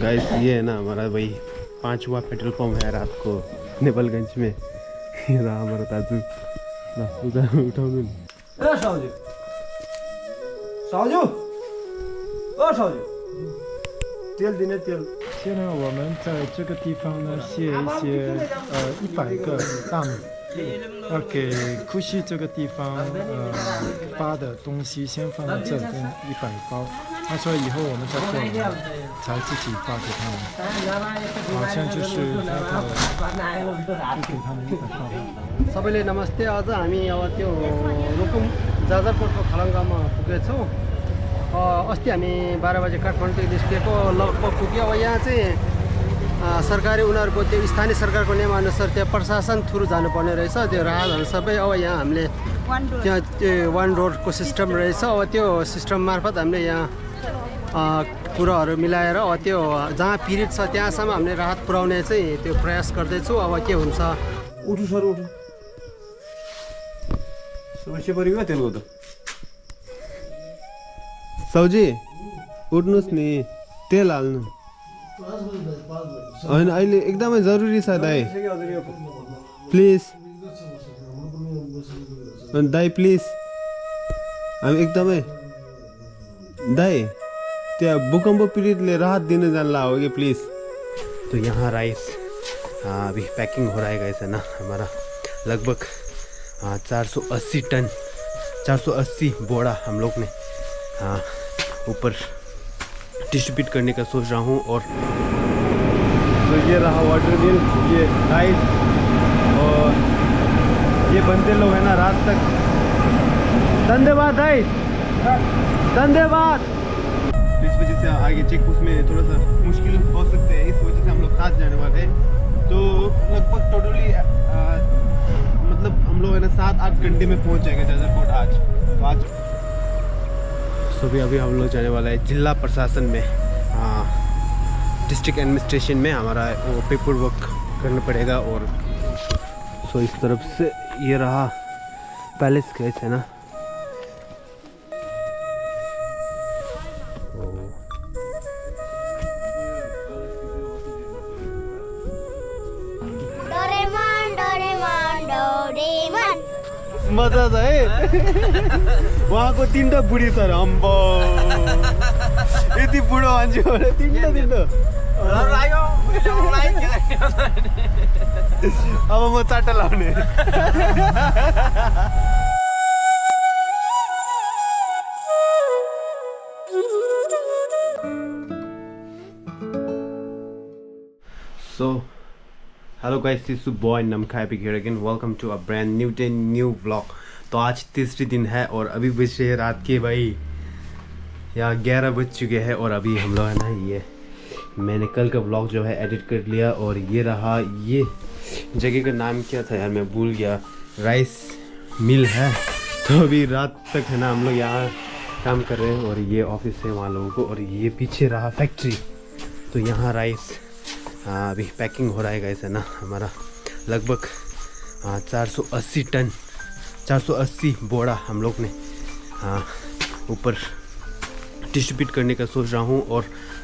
Guys ये है ना हमारा वही 5वां पेट्रोल पंप है रात को नेपालगंज में। ये रहा हमारा दाजू। उठाउनु नि। साउजू साउजू ओ साउजू तेल दिने तेल。现在我们在这个地方呢卸一些100个大米，要给库西这个地方发的东西先放在这边100包，他说以后我们再过来才自己发给他们。好像就是他的，就给他们100包。सबैले नमस्ते। आज हामी अब त्यो रुकुम जाजरकोटको खलङ्गामा पुगेछौँ। अस्ति हामी 12 बजे काठमाडौँ निस्केको लगभग पुग्यो। अब यहाँ चाहिँ सरकारी उनीहरूको त्यो स्थानीय सरकारको नियमअनुसार त्यो प्रशासन थ्रु जानुपर्ने रहेछ त्यो राहतहरू सबै। अब यहाँ हामीले त्यहाँ त्यो वान रोडको सिस्टम रहेछ। अब त्यो सिस्टम मार्फत हामीले यहाँ कुराहरू मिलाएर अब त्यो जहाँ पीडित छ त्यहाँसम्म हामीले राहत पुर्याउने चाहिँ त्यो प्रयास गर्दैछु। अब के हुन्छ। उठु सर उठु समस्या पऱ्यो तेलको त। साउजी उठ्नुहोस् नि, तेल हाल्नु। होइन अहिले एकदमै जरुरी छ दाइ, प्लिज दाइ प्लिज। हामी एकदमै दाइ त्यहाँ भूकम्प पीडितले राहत दिने जानला हो कि प्लीज। तो यहाँ राइस अभी पैकिंग हो रहा है गाइस, है ना। हमारा लगभग 480 टन 480 बोरा हम लोग ने ऊपर डिस्ट्रीब्यूट करने का सोच रहा हूँ। और तो ये रहा वाटर मिल, ये राइस, और ये बनते लोग है ना रात तक। धन्यवाद भाई, धन्यवाद। इस वजह से आगे चेक पोस्ट में थोड़ा सा मुश्किल हो सकते हैं, इस वजह से हम लोग साथ जाने वाले हैं। तो लगभग टोटली मतलब हम लोग है ना 7-8 घंटे में पहुंच जाएंगे जाजरकोट आज। तो आज सुबह अभी हम लोग जाने वाला है जिला प्रशासन में, डिस्ट्रिक्ट एडमिनिस्ट्रेशन में हमारा वो पेपर वर्क करना पड़ेगा। और सो इस तरफ से ये रहा पैलेस केस, है ना। मजा छ है। उहाँको 3टा बुढी छ र अम्बो, यति बुढो मान्छे 3टा। अब म 4टा लाउने। So hello guys, this is boy Namkha here again. Welcome to a brand new day, new vlog. तो आज तीसरी दिन है और अभी बज रहे हैं रात के भाई यहाँ 11 बज चुके हैं। और अभी हम लोग है ना ये मैंने कल का व्लॉग जो है एडिट कर लिया। और ये रहा, ये जगह का नाम क्या था यार मैं भूल गया, राइस मिल है। तो अभी रात तक है ना हम लोग यहाँ काम कर रहे हैं। और ये ऑफिस है वहाँ लोगों को। और ये पीछे रहा फैक्ट्री। तो यहाँ राइस अभी पैकिंग हो रहा है गाइस, है ना। हमारा लगभग 480 टन 480 बोरा हम लोग ने ऊपर डिस्ट्रीब्यूट करने का सोच रहा हूँ। और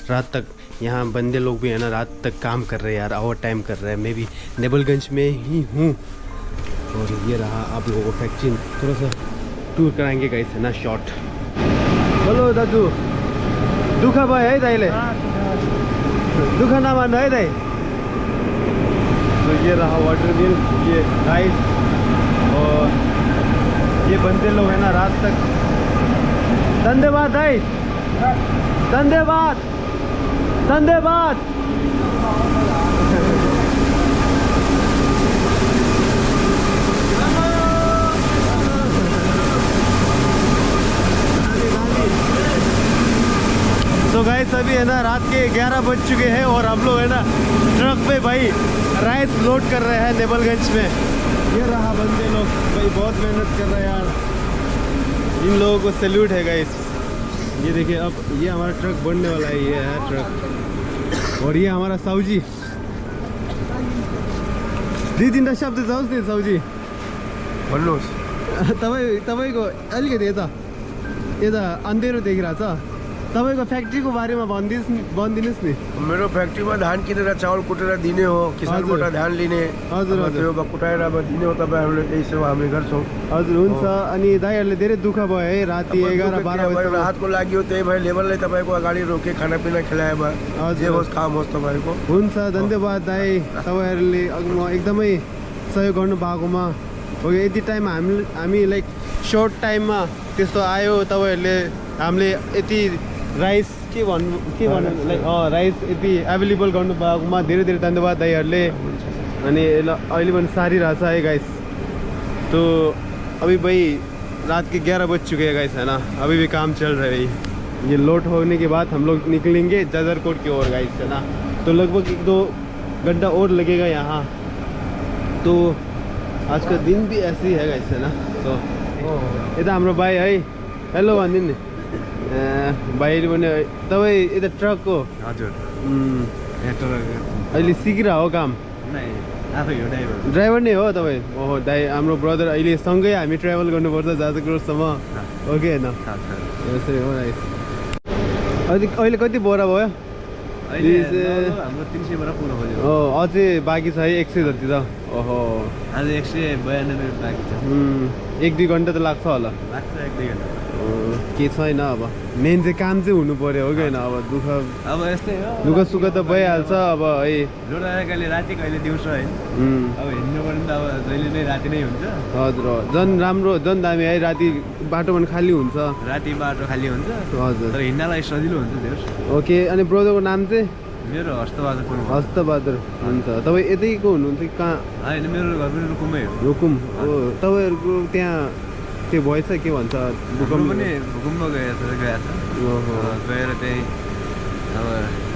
रात तक यहाँ बंदे लोग भी है ना रात तक काम कर रहे हैं यार, ओवर टाइम कर रहे हैं। मैं भी नेपालगंज में ही हूँ। और ये रहा आप लोगों को फैक्ट्री थोड़ा सा टूर कराएंगे गाइस, है ना, शॉर्ट। बोलो दाजु, दुःख भयो है दाइले, दुःख नमान्नु है दाइ। तो ये रहा वाटर मिल, ये राइस, और ये बनते लोग है ना रात तक। धन्यवाद भाई, धन्यवाद, धन्यवाद। तो गाइस अभी है ना रात के 11 बज चुके हैं और हम लोग है ना ट्रक पे भाई राइस लोड कर रहे हैं नेपालगंज में। ये रहा बंदे लोग भाई, बहुत मेहनत कर रहे हैं यार, इन लोगों को सैल्यूट है गाइस। ये देखिए अब ये हमारा ट्रक बढ़ने वाला है, ये है ट्रक। और ये हमारा साउजी। दुई तीनटा शब्द जाओस् नि साउजी, भन्नुहोस्। तपाईँको अलिकति यता यता अँधेरो देखिरहेछ, तपाईँको फ्याक्ट्रीको बारेमा भनिदिनुहोस् नि। मेरो फ्याक्ट्रीमा धान किनेर चाउल कुटेर दिने हो, किसानबाट धान लिने। हजुर त्यो कुटाएर अब दिने हो तपाईँहरूले, त्यही सेवा हामीले गर्छौँ। हजुर हुन्छ। अनि दाइहरूले धेरै दुःख भयो है, राति 11-12 बजे राहतको लागि हो, त्यही भएर लेबरले तपाईँको अगाडि रोके खानापिना खिलाए भयो, जे होस् काम होस् तपाईँको। हुन्छ, धन्यवाद दाइ, तपाईँहरूले एकदमै सहयोग गर्नु भएकोमा। हो यति टाइम हामी लाइक सर्ट टाइममा त्यस्तो आयो, तपाईँहरूले हामीले यति राइस के भन्नु लाइक राइस यति एभाइलेबल गर्नु भएकोमा धेरै धेरै धन्यवाद दाइहरूले। अनि अहिले पनि सारिरहेछ है गाइस। तो अभी भाई रात के 11 बज चुके हैं गाइस, है ना। अभी भी काम चल रहा है भाई। ये लोड होने के बाद हम लोग निकलेंगे जाजरकोट की ओर गाइस, है ना। तो लगभग 1-2 घंटा और लगेगा यहाँ। तो आज का दिन भी ऐसे ही है गाइस, है ना। तो ये हाम्रो भाइ है, हेलो भनिदिनु नि। भाइले भने तपाईँ यता ट्रकको? हजुर, अहिले सिकिरह हो काम? आफै हो ड्राइभर नै हो तपाईँ? ओहो दाइ, हाम्रो ब्रदर अहिले सँगै हामी ट्राभल गर्नुपर्छ जाजरकोटसम्म, ओके होइन? यसरी हो गाइस। अहिले कति बोरा भयो? हाम्रो 300 बोरा पुरो भयो। हो, अझै बाँकी छ है 100 जति त। ओहो, आज 192 बाँकी छ। 1-2 घन्टा त लाग्छ होला। लाग्छ 1-2 घन्टा। के छैन, अब मेन चाहिँ काम चाहिँ हुनु पर्यो, हो कि होइन? अब अब यस्तै हो, दुःख सुख त भइहाल्छ अब है। रोड आएर कहिले राति कहिले दिउँसो है। अब हिँड्नु पर्ने त अब जहिले नै राति नै हुन्छ। हजुर, झन् राम्रो, झन् दामी है। राति बाटो पनि खाली हुन्छ, राति बाटो खाली हुन्छ। हजुर, तर हिँड्नलाई सजिलो हुन्छ धेरै। ओके। अनि ब्रदरको नाम चाहिँ? मेरो हस्तबहादुर। हस्तबहादुर। हुन्छ। तपाईँ यतैको हुनुहुन्छ कि कहाँ? होइन, मेरो घर पनि रुकुमै हो। रुकुम हो। तपाईँहरूको त्यहाँ त्यो भएछ के भन्छ, भूकम्प पनि भूकम्प गएको छ। ओहो, गएर त्यही अब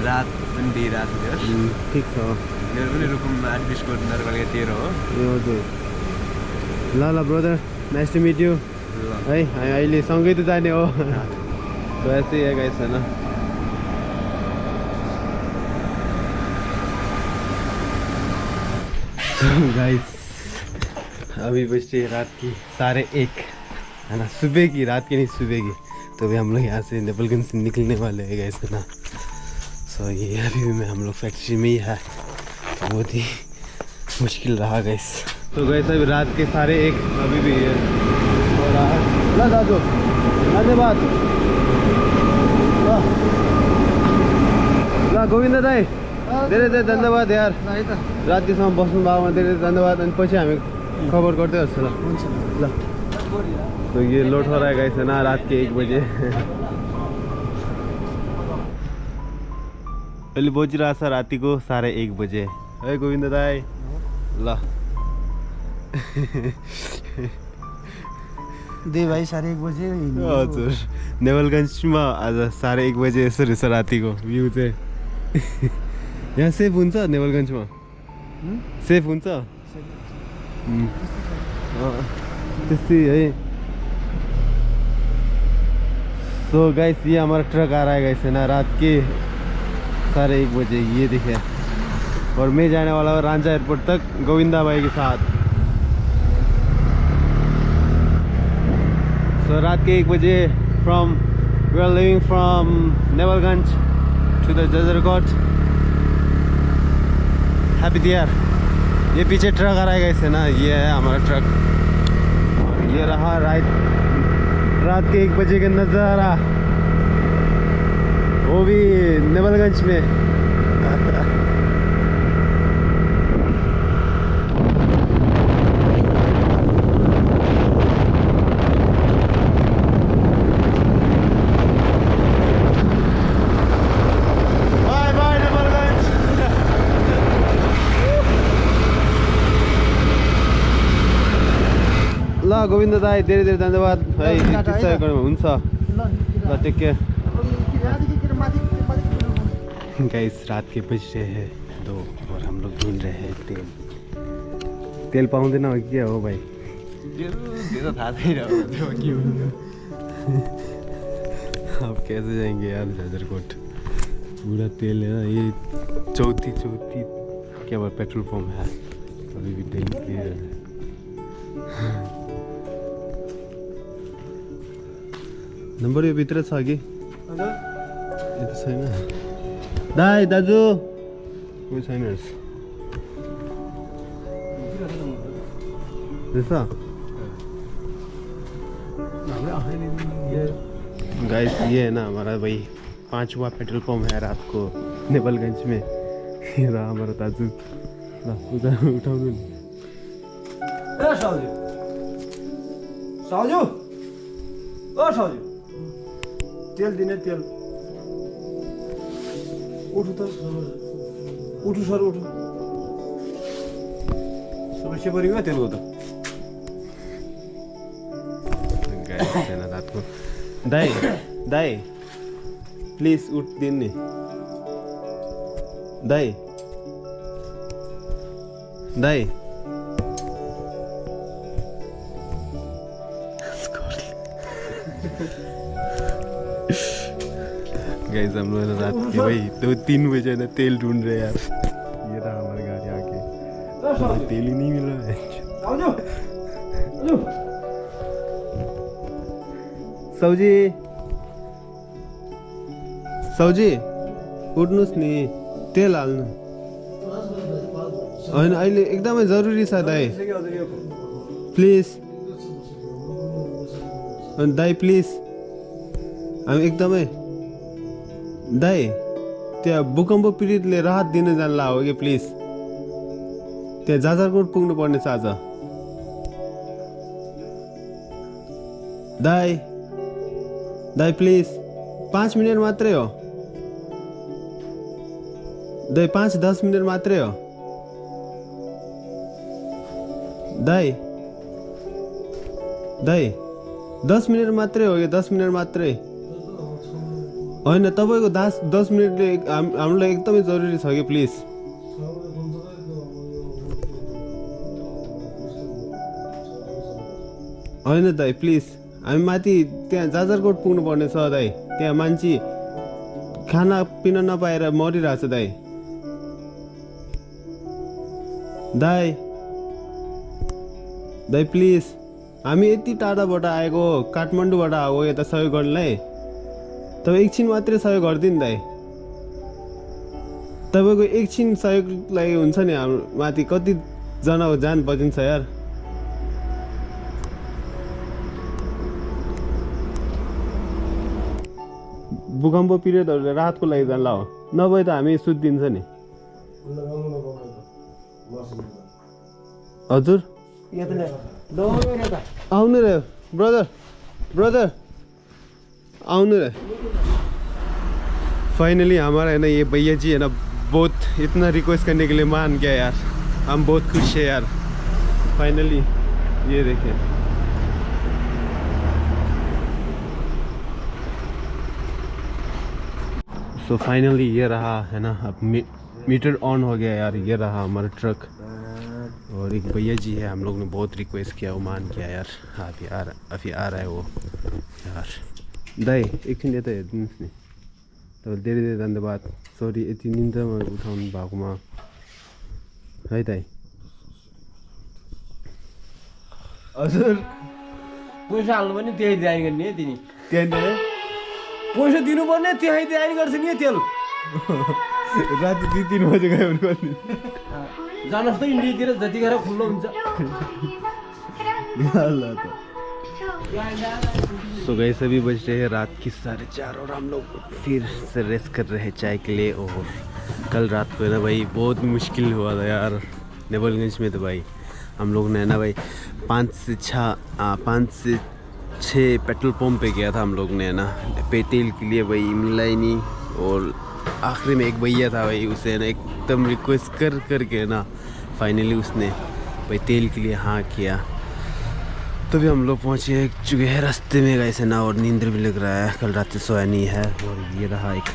रात पनि दिइरहेको थियो। ठिक छ। मेरो पनि रुकुम 8-20 को नरकलिया 13 हो। हजुर, ल brother, nice to meet you है। हामी अहिले सँगै त जाने हो। वैसे है गाइस, है ना। गाइस अभी बजते रात की 1:30, है ना। सुबह की, रात की नहीं, सुबह की। तो अभी हम लोग यहाँ से नेपालगंज से निकलने वाले हैं गाइस, है ना। सो ये अभी भी हम लोग फैक्ट्री में ही है, बहुत ही मुश्किल रहा गाइस। तो गाइस अभी रात के 1:30 अभी भी है हो रहा है। ला दाजु, धन्यवाद। ल गोविन्द दाई, धेरै धेरै धन्यवाद यार, रातिसम्म बस्नु भएकोमा धेरै धन्यवाद। अनि पछि हामी खबर गर्दै गर्छु ल। ल तो ये लोड हो रहा है गाइस, है ना, रात के 1 बजे। अहिले बजिरहेछ रातिको 1:30 बजे है गोविन्द दाई। ल दुई भाइ 1:30 बजे। हजुर, नेपालगञ्जमा आज 1:30 बजे यसो रहेछ रातिको भ्यू चाहिँ। यहाँ सेफ हुन्छ नेपालगञ्जमा? सेफ हुन्छ त्यस्तै है। सो गाइस ये हमारा ट्रक आ रहा है गाइस, है ना, रात के 1:30 बजे। ये देखिए, और मैं जाने वाला हूँ रांझा एयरपोर्ट तक गोविंदा भाई के साथ। सो रात के 1 बजे we are living from Nepalgunj to the Jajarkot. Happy year. ये पीछे ट्रक आ रहा है गाइस, है ना, ये है हमारा ट्रक। ये रहा रात के 1 बजे का नज़ारा, वो भी नेपालगंज में। ल गोविन्द दाई, धेरै धेरै धन्यवाद है, सहयोग गर्नु हुन्छ। ल टेक केयर। गाइस रात के बज रहे हैं 2 और हम लोग ढूंढ रहे हैं तेल पाउँदैन हो क्या हो भाइ? अब कैसे जाएंगे यार जाजरकोट? पूरा तेल है ना, ये चौथी क्या बोल पेट्रोल पंप है, अभी भी तेल क्लियर है। नंबर यो भित्र छ कि? यता छैन दाइ दाजु कोही छैन रहेछ गाइस ये है ना हमारा भाई 5वां पेट्रोल पंप है रात को नेपालगंज में ये रहा हमारा दाजु ल उठाउनु नि साजु ओ साजु तेल दिने तेल उठु त उठु सर उठु समस्या पऱ्यो तेलको त गाइस छैन रात को दाइ दाइ प्लिज उठ दिनु नि दाइ दाइ गाइस हम लोग रात के भाई 2-3 बजे ना तेल ढूंढ रहे यार ये रहा हमारी गाड़ी आके तेल ही नहीं मिल रहा है सौजी सौजी उठ्नुस् नि तेल हाल्नु होइन अहिले एकदमै जरुरी छ दाइ प्लिज दाइ प्लिज हामी एकदमै दाइ त्यहाँ भूकम्प पीडितले राहत दिन जानला हो कि प्लिज त्यहाँ जाजरकोट पुग्नु पर्ने छ आज दाइ दाइ प्लिज 5 मिनट मात्रै हो दाइ 5-10 मिनट मात्रै हो दाइ दाइ 10 मिनट मात्रै हो यो 10 मिनट मात्रै होइन तपाईँको 10 मिनटले हामीलाई एकदमै जरुरी छ कि प्लिज होइन दाइ प्लिज हामी माथि त्यहाँ जाजरकोट पुग्नु पर्ने छ दाइ त्यहाँ मान्छे खाना पिना नपाएर मरिरहेछ दाइ दाइ दाइ प्लिज हामी यति टाढाबाट आएको काठमाडौँबाट आएको यता सहयोग गर्नलाई तपाईँ एकछिन मात्रै सहयोग गरिदिनु दाइ तपाईँको एकछिन सहयोगलाई हुन्छ नि हाम्रो माथि कतिजनाको जान बचिन्छ यार भूकम्प पीडितहरूले राहतको लागि जानला हो नभए त हामी सुत्दिन्छ नि हजुर आउनु रे ब्रदर आउनु रे फाइनली हमारा है ना ये भैया जी है ना बहुत इतना रिक्वेस्ट करने के लिए मान गया यार हम बहुत खुश है यार फाइनली ये देखें सो फाइनली ये रहा है ना अब मीटर ऑन हो गया यार ये रहा हमारा ट्रक और एक भैया जी है हम लोग ने बहुत रिक्वेस्ट किया वो मान किया यार अभी आ रहा है वो यार दाइ एकछिन यता हेरिदिनुहोस् नि तपाईँ धेरै धेरै धन्यवाद सरी यति निन्द्रामा उठाउनु भएकोमा है दाइ हजुर पैसा हाल्नु पनि त्यही ध्यान गर्ने है तिमी त्यहाँ पैसा दिनुपर्ने त्यही ध्यान गर्छ नि तेल राति 2-3 बजे गयो भने गर्नु जानुहोस् त इन्डियातिर जतिखेर खुल्लो हुन्छ ल त सो गए सभी बज रहे हैं रात की 4:30 और हम लोग फिर से रेस्ट कर रहे हैं चाय के लिए और कल रात को है ना भाई बहुत मुश्किल हुआ था यार नेपालगंज में तो भाई हम लोग ने ना भाई 5 से 6 पेट्रोल पंप पे गया था हम लोग ने ना तेल के लिए भाई मिला ही नहीं और आखिरी में एक भैया था भाई उसे ना एकदम रिक्वेस्ट करके ना फाइनली उसने भाई तेल के लिए हाँ किया तो भी हम लोग पहुँचे चुके हैं रास्ते में गए से ना और नींद भी लग रहा है कल रात से सोया नहीं है और ये रहा एक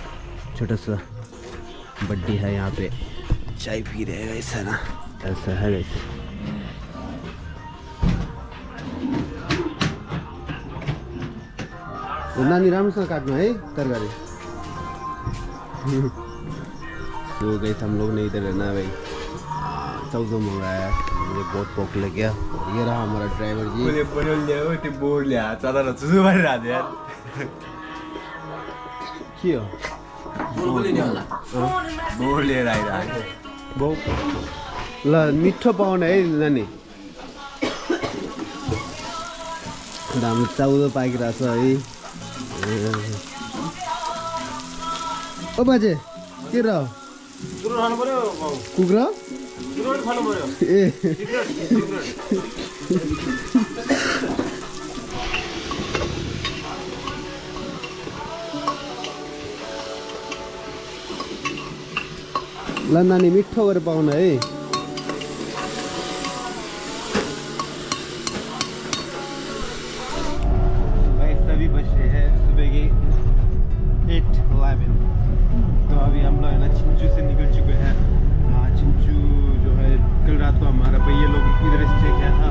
छोटा सा बड्डी है यहाँ पे चाय पी रहे हैं ऐसा ना ऐसा है वैसे नानी राम्रोसँग काट्नु है तरकारी तो गई हम लोग ने इधर ना भाई चाउचाउ मंगाया मुझे बहुत भूख लग गया और ये रहा हमारा ड्राइवर जी बोर्ड ल्या चादर चुचु मारिरहेको यार के हो बहु ल मिठो पाउने है नानी हाम्रो चाउरो पाकिरहेछ है ओ बाजे के र कुखुरा ए ल नानी मिठो गरेर पाउनु है भाई सभी बज रहे हैं सुबह के 8:11 तो अभी हम लोग है ना चिंचू से निकल चुके हैं चिंचू जो है कल रात को हमारा भैया लोग इधर स्टे किया था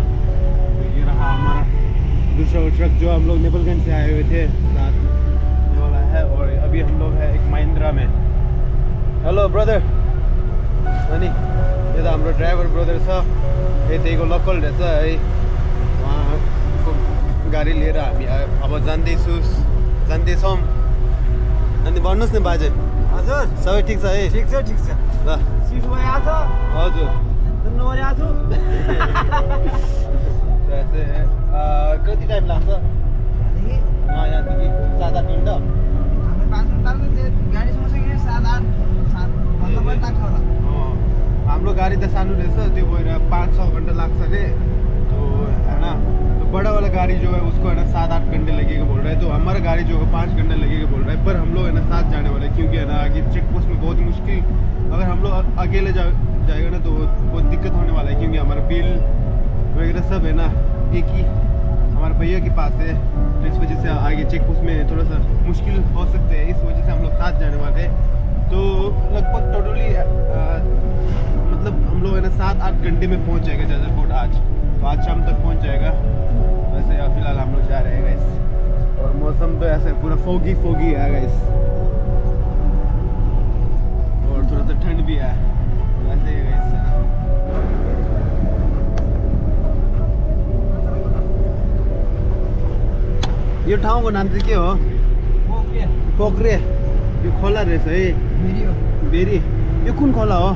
तो ये रहा हमारा दूसरा ट्रक जो हम लोग नेपालगंज से आए हुए थे रात वाला है और अभी हम लोग है एक महिंद्रा में हेलो ब्रदर अनि यो त हाम्रो ड्राइभर ब्रदर छ यतैको लोकल रहेछ है उहाँको गाडी लिएर हामी अब जाँदैछौँ अनि भन्नुहोस् न बाजे हजुर सबै ठिक छ है ठिक छ ल सिट भइहाल्छ हजुर नम्बर आएको ऐसे है कति टाइम लाग्छ यहाँदेखि 7-8 घन्टा हाम्रो गाडी त सानो रहेछ त्यो भएर 5-6 घंटा लाग्छ अरे तो है ना तो बड़ा वाला गाड़ी जो है उसको है ना 7-8 घंटे लगेगा बोल रहा है तो हमारा गाड़ी जो है 5 घंटे लगेगा बोल रहा है पर हम लोग है ना साथ जाने वाले हैं क्योंकि है ना आगे चेक पोस्ट में बहुत मुश्किल अगर हम लोग अकेले जाएगा ना तो बहुत दिक्कत होने वाला है क्योंकि हमारा बिल वगैरह सब है ना एक ही हमारे भैया के पास है तो इस वजह से आगे चेक पोस्ट में थोड़ा सा मुश्किल हो सकते हैं इस वजह से हम लोग साथ जाने वाले हैं तो लगभग टोटली मतलब हम लोग है ना 7-8 घंटे में पहुंच जाएगा जाजरकोट आज तो आज शाम तक पहुंच जाएगा वैसे फिलहाल हम लोग जा रहे हैं गाइस और मौसम तो ऐसे पूरा फोगी है गाइस और थोड़ा सा ठंड भी है वैसे ही गाइस यो ठाउँको नाम चाहिँ के हो पोखरे यो खोला रहेछ है बेरी यो कुन खोला हो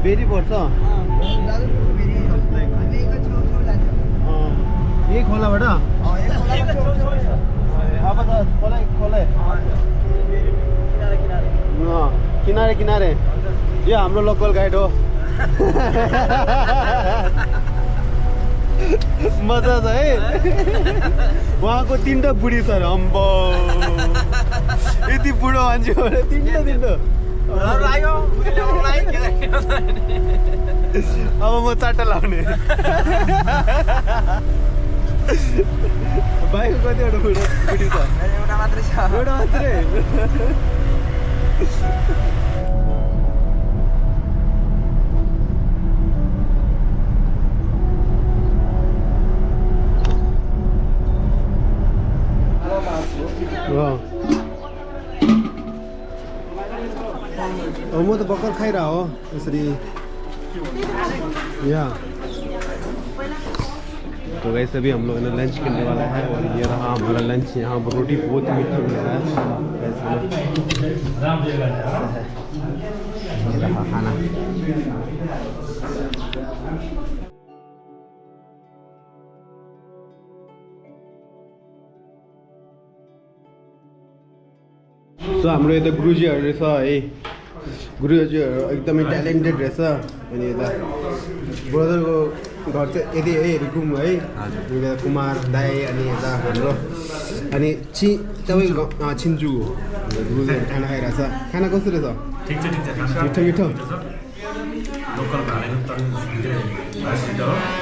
बेरी पर्छ यही खोलाबाट अब त खोला किनारे यो हाम्रो लोकल गाइड हो मजा छ है उहाँको 3टा बुढी छ अम्बो यति बुढो मान्छे 3टा अब म 4टा लाउने बाइकको कतिवटा बुढी छ एउटा मात्रै म त भर्खर खाइरह हो यसरी यहाँ तो गाइस अभी हम लोग लंच करने वाला है और ये रहा हमारा लंच यहाँ पर रोटी बहुत मीठा मिल रहा है ये रहा खाना सो हाम्रो यता गुरुजीहरू रहेछ है गुरुजीहरू एकदमै ट्यालेन्टेड रहेछ अनि यता ब्रदरको घर चाहिँ यदि है रिकुम है कुमार दाई अनि यता हाम्रो अनि तपाईँको छिन्चु गुरुजीहरू खाना खाइरहेछ खाना कस्तो रहेछ मिठो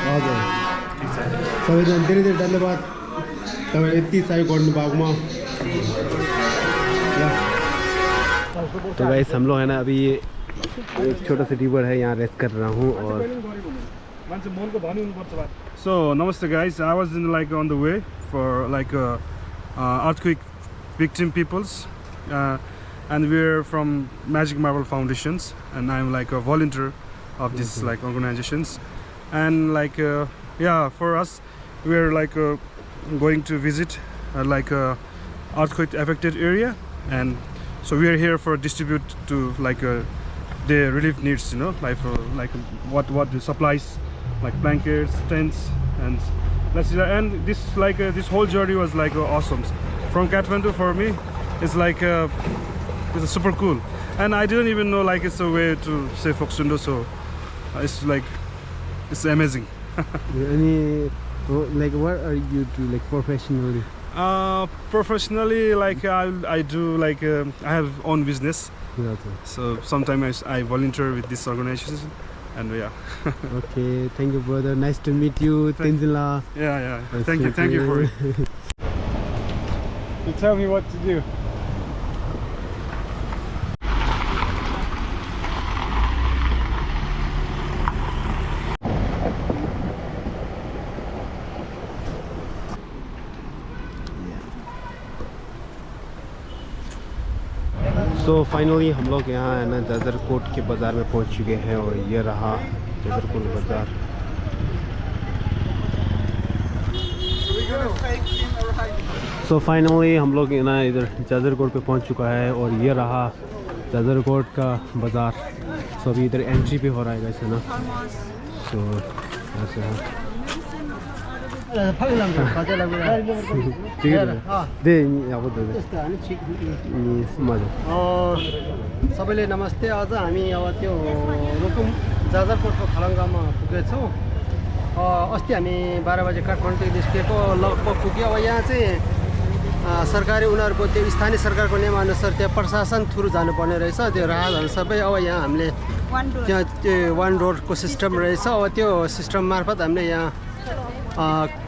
हजुर सबैजना धेरै धेरै धन्यवाद तपाईँले यति सहयोग गर्नुभएकोमा तो गाइस हम लोग है ना अभी ये एक छोटा सा रिवर है यहाँ रेस्ट कर रहा हूँ और So namaste guys, I was in on the way for earthquake victim peoples and we're from Magic Marble Foundations and I'm a volunteer of this organizations and yeah, for us we're going to visit earthquake affected area, and so we are here for distribute to like the relief needs, you know, like for like what the supplies, like blankets, tents, and let's see. And this like this whole journey was like awesome. From Kathmandu for me, it's like it's super cool, and I didn't even know like it's a way to say Foksundo, so it's like it's amazing. Any like what are you do like professionally? Professionally, like I do like I have own business, so sometimes I volunteer with this organization, and yeah. Okay, thank you, brother. Nice to meet you, Tenzila. Yeah. Thank you for it. You tell me what to do. So finally हम लोग यहाँ है ना जाजरकोट के बाज़ार में पहुँच चुके हैं और ये रहा जाजरकोट बाज़ार। सो फाइनली हम लोग ना इधर जाजरकोट पे पहुँच चुका है और ये रहा जाजरकोट का बाज़ार। सो अभी इधर एंट्री पे हो रहा है वैसे ना। सो ऐसे है सबैले नमस्ते। आज हामी अब त्यो रुकुम जाजरकोटको खलङ्गामा पुगेछौँ। अस्ति हामी 12 बजे काठमाडौँ निस्केको लगभग पुग्यो। अब यहाँ चाहिँ सरकारी उनीहरूको त्यो स्थानीय सरकारको नियमअनुसार त्यहाँ प्रशासन थ्रु जानुपर्ने रहेछ त्यो राहतहरू सबै। अब यहाँ हामीले त्यहाँ त्यो वान रोडको सिस्टम रहेछ। अब त्यो सिस्टम मार्फत हामीले यहाँ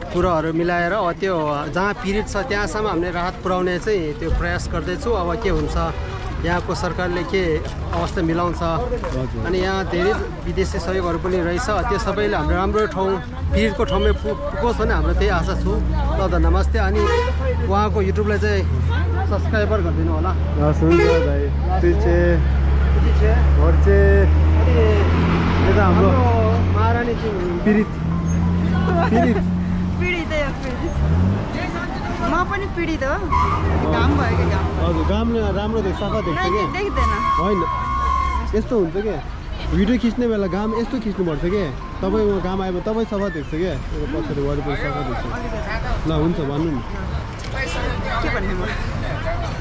कुराहरू मिलाएर अब त्यो जहाँ पीडित छ त्यहाँसम्म हामीले राहत पुर्याउने चाहिँ त्यो प्रयास गर्दैछु। अब के हुन्छ यहाँको सरकारले के अवस्था मिलाउँछ। अनि यहाँ धेरै विदेशी सहयोगहरू पनि रहेछ। त्यो सबैले हाम्रो राम्रो ठाउँ पीडितको ठाउँमै पुगोस् भन्ने हाम्रो त्यही आशा छु। ल त नमस्ते। अनि उहाँको युट्युबलाई चाहिँ सब्सक्राइबर गरिदिनु होला। हाम्रो महारानी चाहिँ पीडित म पनि पीडित हो। घाम भयो कि घाम हजुर घाम राम्रो देख्छ सफा देख्छ कि देख्दैन होइन यस्तो हुन्छ क्या भिडियो खिच्ने बेला घाम यस्तो खिच्नुपर्छ कि तपाईँको घाम आयो भने तपाईँ सफा देख्छ क्या पछाडि वरिपरि सफा देख्छ। ल हुन्छ भन्नु नि के भन्ने म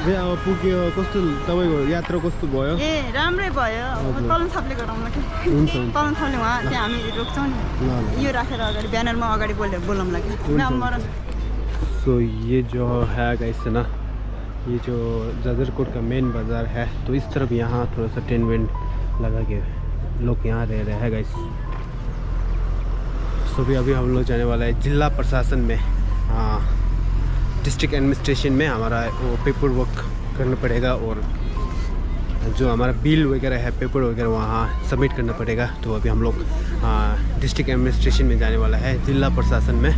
अब पुग्यो कस्तो तपाईँको यात्रा कस्तो भयो? ए राम्रै भयो। तलन थपले गराउँला कि हुन्छ तलन थपले वहाँ त्यहाँ हामी रोक्छौँ नि यो राखेर अगाडि ब्यानरमा अगाडि बोलाउँला कि नम्बर। सो ये जो है गाइस ना ये जो जाजरकोट का मेन बाज़ार है तो इस तरफ यहाँ थोड़ा सा टेंट वेंट लगा के लोग यहाँ रह रहे हैं गाइस। सो अभी हम लोग जाने वाला है जिला प्रशासन में। डिस्ट्रिक्ट एडमिनिस्ट्रेशन में हमारा वो पेपर वर्क करना पड़ेगा और जो हमारा बिल वगैरह है पेपर वगैरह वहाँ सबमिट करना पड़ेगा। तो अभी हम लोग डिस्ट्रिक्ट एडमिनिस्ट्रेशन में जाने वाला है जिला प्रशासन में।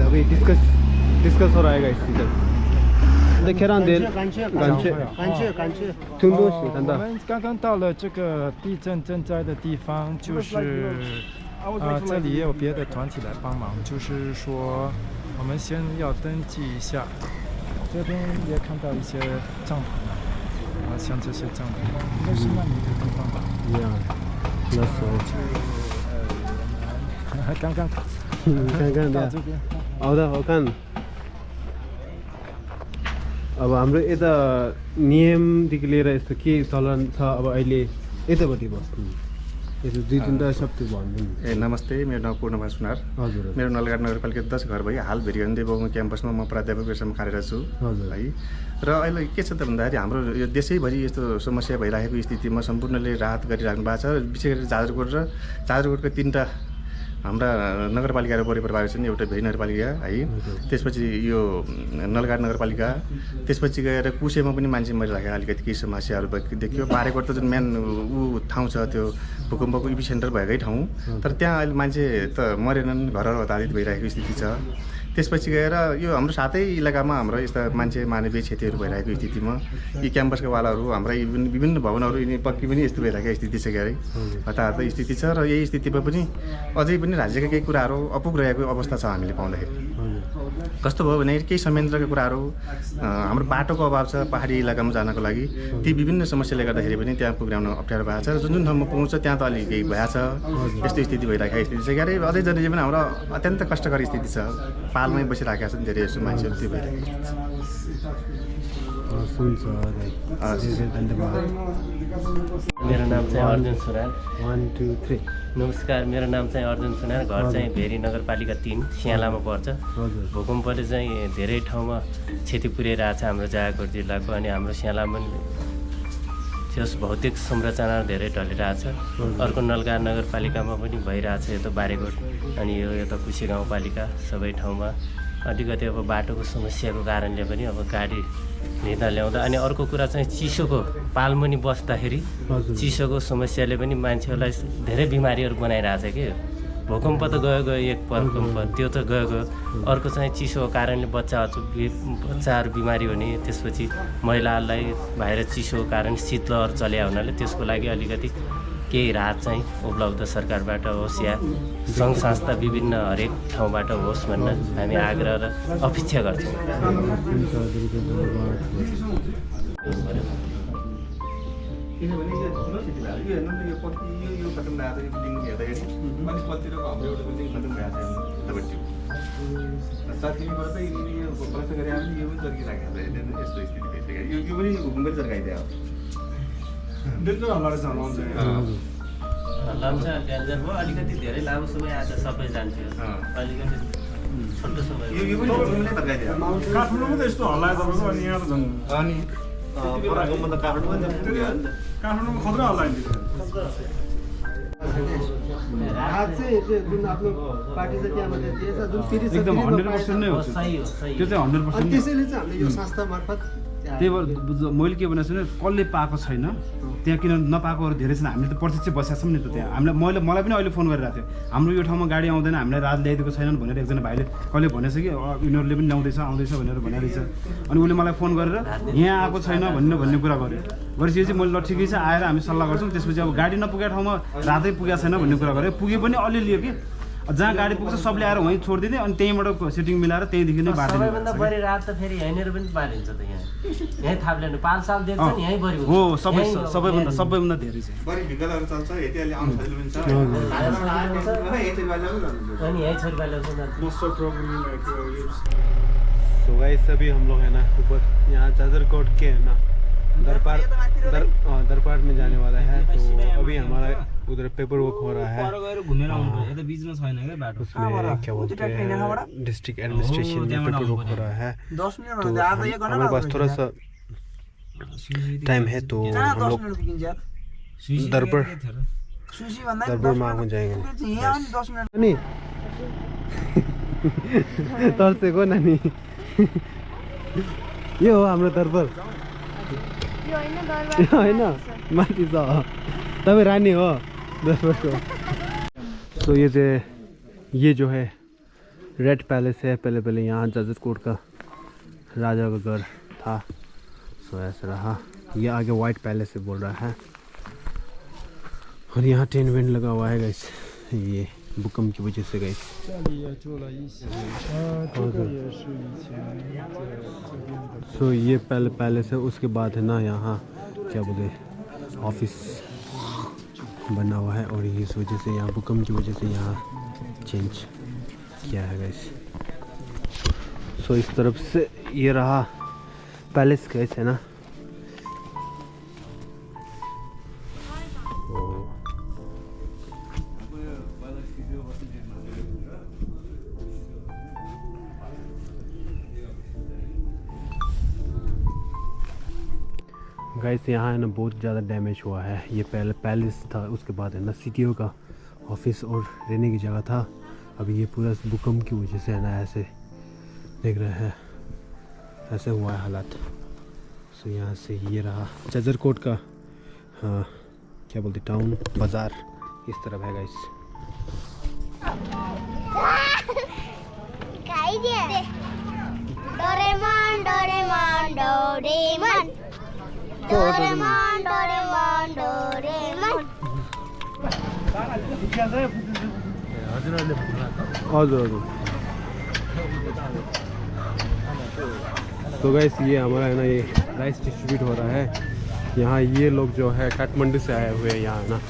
अभी डिस्कस हो रहा है इस चीज़我们刚刚到了这个地震震灾的地方，就是这里也有别的团体来帮忙，就是说我们先要登记一下。这边也看到一些帐篷像这些帐篷，应该是难民的地方吧？那时候刚刚到这边。आउँदा हो कान अब हाम्रो यता नियमदेखि लिएर यस्तो के चलन छ अब अहिले यतापट्टि बस्नु यसो दुई तिनवटा शब्द भन्नु। नमस्ते, मेरो नाम पूर्णमा सुनार। हजुर मेरो नलगाड नगरपालिका 10 घर भयो। हाल भेरिगन्देबोमा क्याम्पसमा म प्राध्यापक पेसामा कार्यरत छु है। र अहिले के छ त भन्दाखेरि हाम्रो यो देशैभरि यस्तो समस्या भइरहेको स्थितिमा सम्पूर्णले राहत गरिराख्नु भएको छ। विशेष गरी जाजरकोटका 3टा हाम्रा नगरपालिकाहरू परिप्रभावित छन्। एउटा भेरी नगरपालिका है, त्यसपछि यो नलगाड नगरपालिका, त्यसपछि गएर कुसेमा पनि मान्छे मरिराखेको अलिकति केही समस्याहरू देखियो। बारेकोट त जुन मेन ठाउँ छ त्यो भूकम्पको इपी सेन्टर भएकै ठाउँ, तर त्यहाँ अहिले मान्छे त मरेनन्, घरहरू हताहत भइरहेको स्थिति छ। त्यसपछि गएर यो हाम्रो साथै इलाकामा हाम्रो यस्ता मान्छे मानवीय क्षतिहरू भइरहेको स्थितिमा यी क्याम्पसका वालाहरू हाम्रा विभिन्न भवनहरू यिनी पक्की पनि यस्तो भइरहेको स्थिति छ क्यारे हताहत स्थिति छ र यही स्थितिमा पनि अझै पनि राज्यका केही कुराहरू अपुग रहेको अवस्था छ हामीले पाउँदाखेरि कस्तो भयो भने केही संयन्त्रका कुराहरू हाम्रो बाटोको अभाव छ पहाडी इलाकामा जानको लागि ती विभिन्न समस्याले गर्दाखेरि पनि त्यहाँ पुर्याउन अप्ठ्यारो भएको छ र जुन जुन ठाउँमा पुग्छ त्यहाँ त अलिक केही भएको छ यस्तो स्थिति भइरहेको स्थिति छ क्यारे अझै जति पनि हाम्रो अत्यन्त कष्टकर स्थिति छ पालमै बसिरहेका छन् धेरै जस्तो मान्छेहरू त्यो भइरहेको मेरो नाम चाहिँ अर्जुन सुनार 1 2 3 नमस्कार मेरो नाम चाहिँ अर्जुन सुनार घर चाहिँ भेरी नगरपालिका 3 स्यालामा पर्छ भूकम्पले चाहिँ धेरै ठाउँमा क्षति पुर्याइरहेको छ हाम्रो जाजरकोट जिल्लाको अनि हाम्रो स्यालामा त्यस भौतिक संरचना धेरै ढलिरहेको छ अर्को नलगा नगरपालिकामा पनि भइरहेको छ यता बारेकोट अनि यो यता कुसे गाउँपालिका सबै ठाउँमा अलिकति अब बाटोको समस्याको कारणले पनि अब गाडी लिँदा ल्याउँदा अनि अर्को कुरा चाहिँ चिसोको पालमुनि बस्दाखेरि चिसोको समस्याले पनि मान्छेहरूलाई धेरै बिमारीहरू बनाइरहेछ कि भूकम्प त गयो एक भूकम्प त्यो त गयो अर्को चाहिँ चिसोको कारणले बच्चाहरू बिमारी हुने त्यसपछि महिलाहरूलाई बाहिर चिसोको कारण शीतलहर चल्या हुनाले त्यसको लागि अलिकति केही राहत चाहिँ उपलब्ध सरकारबाट होस् या सङ्घ संस्था विभिन्न हरेक ठाउँबाट होस् भन्न हामी आग्रह र अपेक्षा गर्छौँ किनभने यो ठुलो क्षति भयो यो हेर्नु न यो पत्ती यो खतम भएको छ यो बिल्डिङ हेर्दाखेरि अनि पत्तीको हाम्रो एउटा बिल्डिङ खतम भएको छ यतापट्टि चर्किनेबाट चाहिँ यो प्रश्न गरे पनि यो पनि चर्किरहेको छ यस्तो स्थिति भइसक्यो यो पनि भूकम्पले चर्काइदियो डेन्जर हल्ला रहेछ लान्छ डेन्जर भयो अलिकति धेरै लामो समय आज सबै जान्थ्यो अलिकति छोटो समय यो पनि भूकम्पले चर्काइदियो काठमाडौँमा त यस्तो हल्लायो तपाईँको अनि यहाँ त झन् अनि काठमाडौँमा काठमाडौँमा खतरा हल्लायो नि राहत चाहिँ जुन आफ्नो पार्टी छ त्यहाँबाट दिएछ जुन 30 एकदम 100% नै हो त्यो चाहिँ 100% अनि त्यसैले चाहिँ हामीले यो संस्था मार्फत त्यही भएर मैले के भनेको छु भने कसले पाएको छैन त्यहाँ किन नपाएकोहरू धेरै छन् हामीले त प्रत्यक्ष बसेका छौँ नि त त्यहाँ हामीलाई मलाई पनि अहिले फोन गरिरहेको थियो हाम्रो यो ठाउँमा गाडी आउँदैन हामीलाई रात ल्याइदिएको छैनन् भनेर एकजना भाइले कहिले भनेछ कि यिनीहरूले पनि ल्याउँदैछ आउँदैछ भनेर भनिरहेछ अनि उसले मलाई फोन गरेर यहाँ आएको छैन भन्ने कुरा गर्यो गरेपछि चाहिँ मैले ल ठिकै छ आएर हामी सल्लाह गर्छौँ त्यसपछि अब गाडी नपुगेको ठाउँमा रातै पुगेको छैन भन्ने कुरा गरेँ पुगे पनि अलिअलि हो कि जहाँ गाडी पुग्छ सबले आएर वहीँ छोडिदिने अनि त्यहीँबाट सेटिङ मिलाएर त्यहीँदेखि नै बाटो सबैभन्दा बढी रात त फेरि यहीँनिर पनि बालिन्छ त यहीँ थाप्लेन 5 साल देख्छ नि यहीँ बढी हो सबैभन्दा धेरै चाहिँ बढी भिकलहरू चल्छ यति अलि आउनु सजिलो पनि छ अनि यहीँ छोरी बाल्छ सो गाइस अभी हम लोग है ना ऊपर यहाँ जाजरकोट के है ना दरबार में जाने वाला है तो अभी हमारा उधर पेपर वर्क हो रहा है उसमें क्या बोलते हैं डिस्ट्रिक्ट एडमिनिस्ट्रेशन में पेपर वर्क हो रहा है तो हमारे पास थोड़ा सा टाइम है तो हम लोग दरबार में आगे जाएंगे तर्सेको नानी यो हो हाम्रो दरबार होइन माथि छ तपाईँ रानी हो दरबारको सो ये जो है रेड पैलेस है पहले यहाँ जाजरकोट का राजा का घर था सो ऐसा रहा ये आगे वाइट पैलेस से बोल रहा है और यहाँ टेंट वेंट लगा हुआ है गाइस ये भूकंप की वजह से गाइस सो ये पहले पैलेस है उसके बाद है ना यहाँ क्या बोले ऑफिस बना हुआ है और इस वजह से यहाँ भूकंप की वजह से यहाँ चेंज किया है गाइस सो इस तरफ से ये रहा पैलेस गाइस है ना गाइस यहाँ है ना बहुत ज़्यादा डैमेज हुआ है ये पहले पैलेस था उसके बाद है ना सीटीओ का ऑफिस और रहने की जगह था अभी ये पूरा भूकंप की वजह से है ना ऐसे देख रहे हैं ऐसे हुआ है हालात सो यहाँ से ये रहा जाजरकोट का क्या बोलते टाउन बाज़ार इस तरफ है guys Doraemon, Doraemon, Doraemon. Doraemon, Doraemon, Doraemon. हजुर तो गाइस ये हमारा है ना ये राइस डिस्ट्रीब्यूट हो रहा है यहाँ। ये लोग जो है काठमांडू से आए हुए हैं यहाँ ना,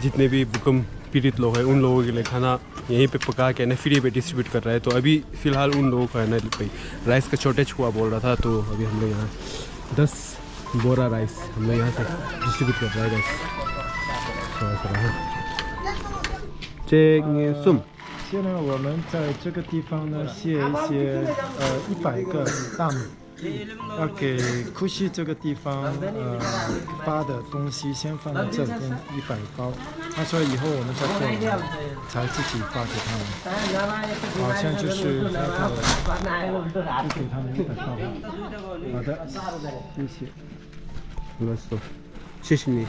जितने भी भूकंप पीड़ित लोग हैं उन लोगों के लिए खाना यहीं पे पका के ना फ्री पे डिस्ट्रीब्यूट कर रहा है। तो अभी फ़िलहाल उन लोगों का है ना भाई राइस का शॉर्टेज हुआ बोल रहा था, तो अभी हम लोग यहाँ 10 बोरा राइस हम लोग यहाँ से डिस्ट्रीब्यूट कर रहा है गाइस। 现在我们在这个地方呢，卸一些100个大米，要给库西这个地方发的东西先放在这边100包，他说以后我们再做完才自己发给他们。好像就是就给他们100包。好的，谢谢。谢谢你。